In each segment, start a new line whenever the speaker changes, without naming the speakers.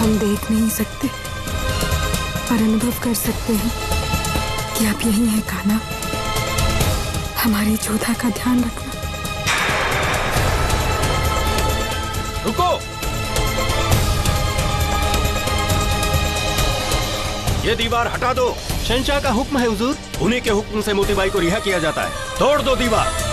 हम देख नहीं सकते पर अनुभव कर सकते हैं कि अब यही है कान्हा, हमारी जोधा का ध्यान रखना।
रुको, ये दीवार हटा दो।
शहंशाह का हुक्म है हुजूर।
उन्हीं के हुक्म से मोतीबाई को रिहा किया जाता है। तोड़ दो दीवार।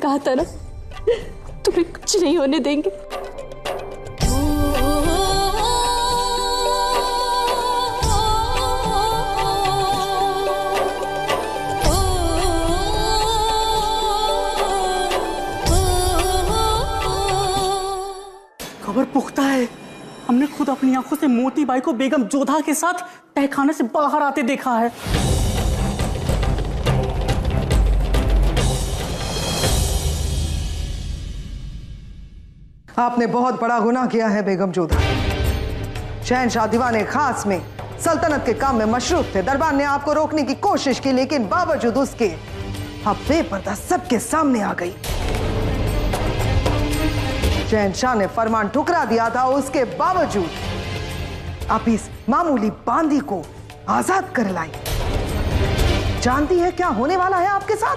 कहा था ना, तुम्हें कुछ नहीं होने देंगे।
खबर पुख्ता है। हमने खुद अपनी आंखों से मोतीबाई को बेगम जोधा के साथ तहखाने से बाहर आते देखा है।
आपने बहुत बड़ा गुनाह किया है बेगम जोधा। शहंशाह दीवाने खास में सल्तनत के काम में मशरूफ थे। दरबार ने आपको रोकने की कोशिश की, लेकिन बावजूद उसके आप बेपर्दा सबके सामने आ गई। शहंशाह ने फरमान ठुकरा दिया था, उसके बावजूद आप इस मामूली बांदी को आजाद कर लाई। जानती है क्या होने वाला है आपके साथ?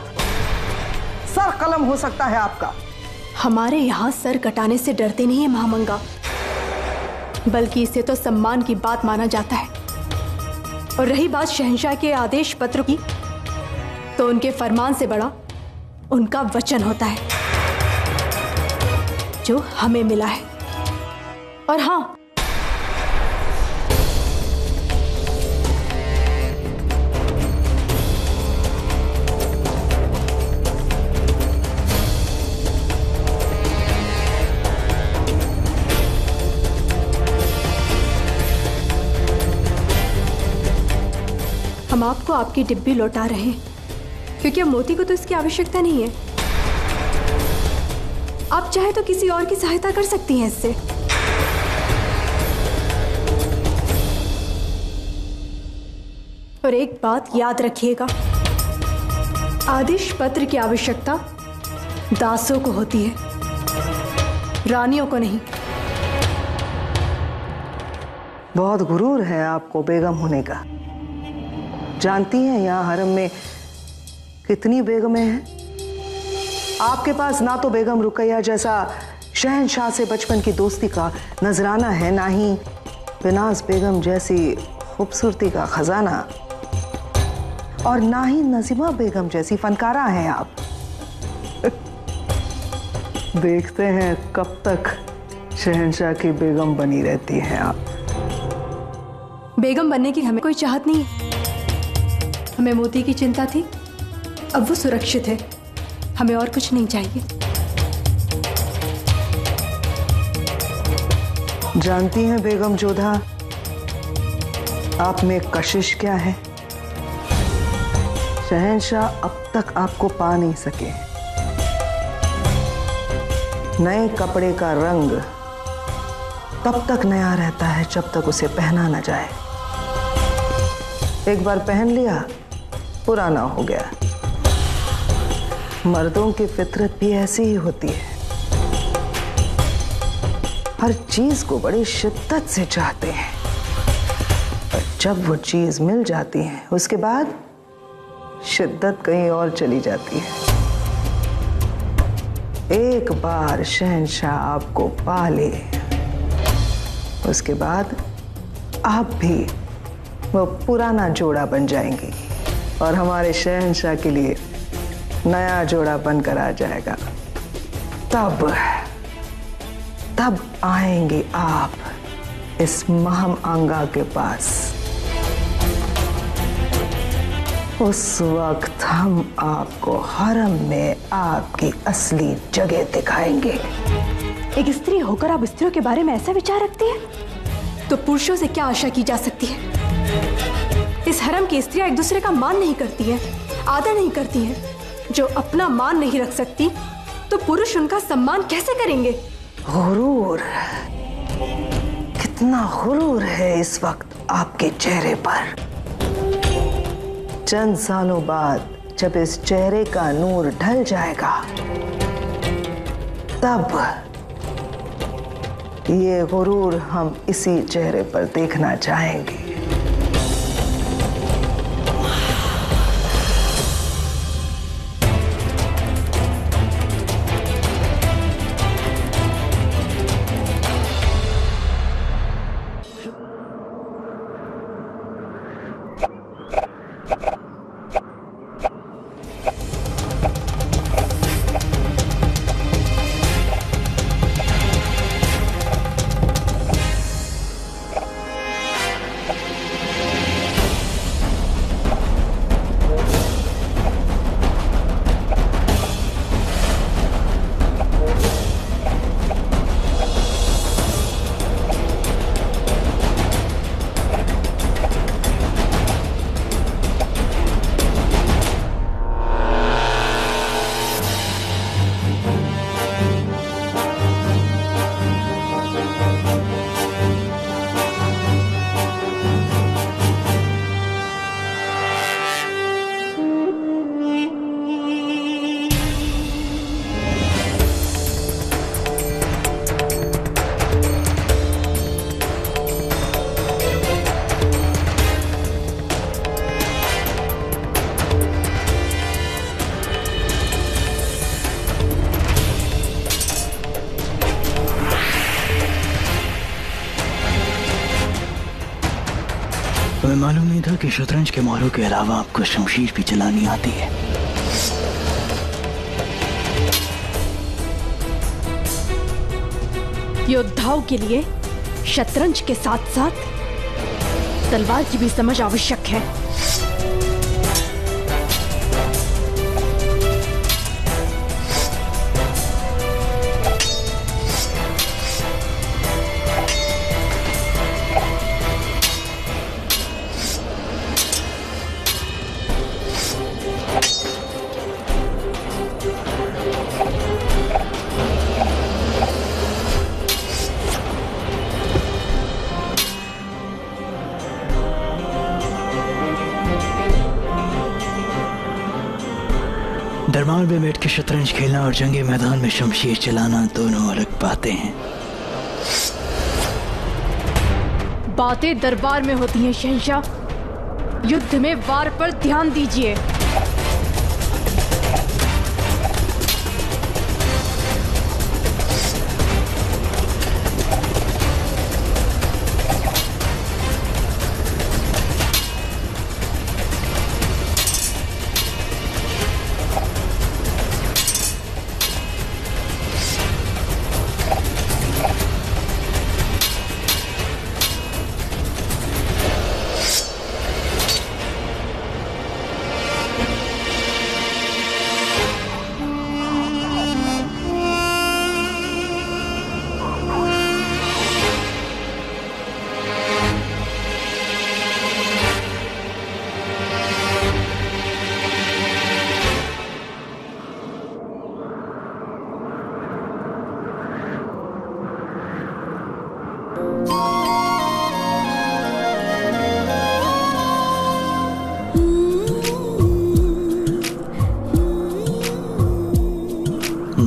सर कलम हो सकता है आपका।
हमारे यहाँ सर कटाने से डरते नहीं है महामंगा, बल्कि इसे तो सम्मान की बात माना जाता है। और रही बात शहंशाह के आदेश पत्र की, तो उनके फरमान से बड़ा उनका वचन होता है जो हमें मिला है। और हाँ, हम आपको आपकी डिब्बी लौटा रहे हैं, क्योंकि अब मोती को तो इसकी आवश्यकता नहीं है। आप चाहे तो किसी और की सहायता कर सकती हैं इससे। और एक बात याद रखिएगा, आदेश पत्र की आवश्यकता दासों को होती है, रानियों को नहीं।
बहुत गुरूर है आपको बेगम होने का। जानती हैं यहाँ हरम में कितनी बेगमें हैं? आपके पास ना तो बेगम रुकैया जैसा शहंशाह से बचपन की दोस्ती का नजराना है, ना ही बिनाज बेगम जैसी खूबसूरती का खजाना, और ना ही नजीमा बेगम जैसी फनकारा हैं आप। देखते हैं कब तक शहंशाह की बेगम बनी रहती हैं आप।
बेगम बनने की हमें कोई चाहत नहीं है। हमें मोती की चिंता थी, अब वो सुरक्षित है, हमें और कुछ नहीं चाहिए।
जानती हैं बेगम जोधा, आप में कशिश क्या है? शहंशाह अब तक आपको पा नहीं सके। नए कपड़े का रंग तब तक नया रहता है जब तक उसे पहना न जाए। एक बार पहन लिया, पुराना हो गया। मर्दों की फितरत भी ऐसी ही होती है, हर चीज को बड़ी शिद्दत से चाहते हैं, और जब वो चीज मिल जाती है उसके बाद शिद्दत कहीं और चली जाती है। एक बार शहंशाह आपको पा ले, उसके बाद आप भी वो पुराना जोड़ा बन जाएंगी और हमारे शहंशाह के लिए नया जोड़ा बनकर आ जाएगा। तब आएंगे आप इस महामंगा के पास। उस वक्त हम आपको हरम में आपकी असली जगह दिखाएंगे।
एक स्त्री होकर आप स्त्रियों के बारे में ऐसा विचार रखती है तो पुरुषों से क्या आशा की जा सकती है? इस हरम की स्त्रियां एक दूसरे का मान नहीं करती हैं, आदर नहीं करती हैं। जो अपना मान नहीं रख सकती तो पुरुष उनका सम्मान कैसे करेंगे?
गुरूर, कितना गुरूर है इस वक्त आपके चेहरे पर। चंद सालों बाद जब इस चेहरे का नूर ढल जाएगा तब ये गुरूर हम इसी चेहरे पर देखना चाहेंगे।
हमें मालूम नहीं था कि शतरंज के मोहरों के अलावा आपको शमशीर भी चलानी आती है।
योद्धाओं के लिए शतरंज के साथ साथ तलवार की भी समझ आवश्यक है।
दरबार में बैठ के शतरंज खेलना और जंगे मैदान में शमशीर चलाना दोनों अलग बातें हैं।
बातें दरबार में होती हैं शहंशाह। युद्ध में वार पर ध्यान दीजिए।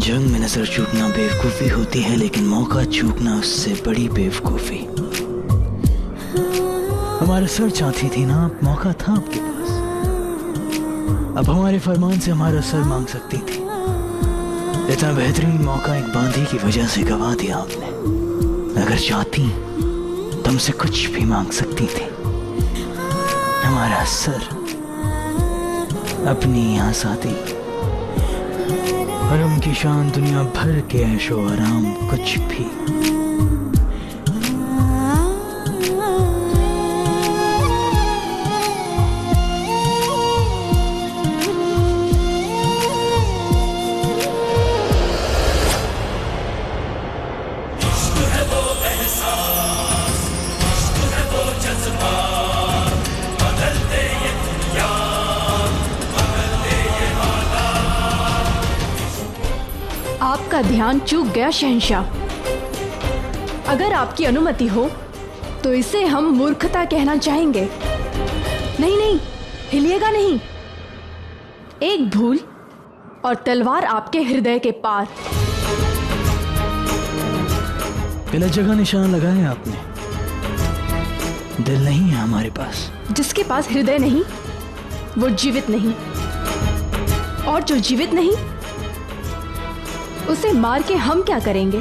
जंग में नजर चूकना बेवकूफी होती है, लेकिन मौका चूकना उससे बड़ी बेवकूफी। हमारा सर चाहती थी ना, मौका था आपके पास। अब हमारे फरमान से हमारा सर मांग सकती थी। इतना बेहतरीन मौका एक बांधी की वजह से गवा दिया आपने। अगर चाहती तो हमसे कुछ भी मांग सकती थी। हमारा सर, अपनी आजादी। हरम की शान दुनिया भर के ऐशो आराम कुछ भी।
आपका ध्यान चूक गया शहंशाह। अगर आपकी अनुमति हो तो इसे हम मूर्खता कहना चाहेंगे। नहीं नहीं, हिलिएगा नहीं। एक भूल और तलवार आपके हृदय के पार।
गलत जगह निशान लगाया आपने। दिल नहीं है हमारे पास।
जिसके पास हृदय नहीं वो जीवित नहीं, और जो जीवित नहीं उसे मार के हम क्या करेंगे?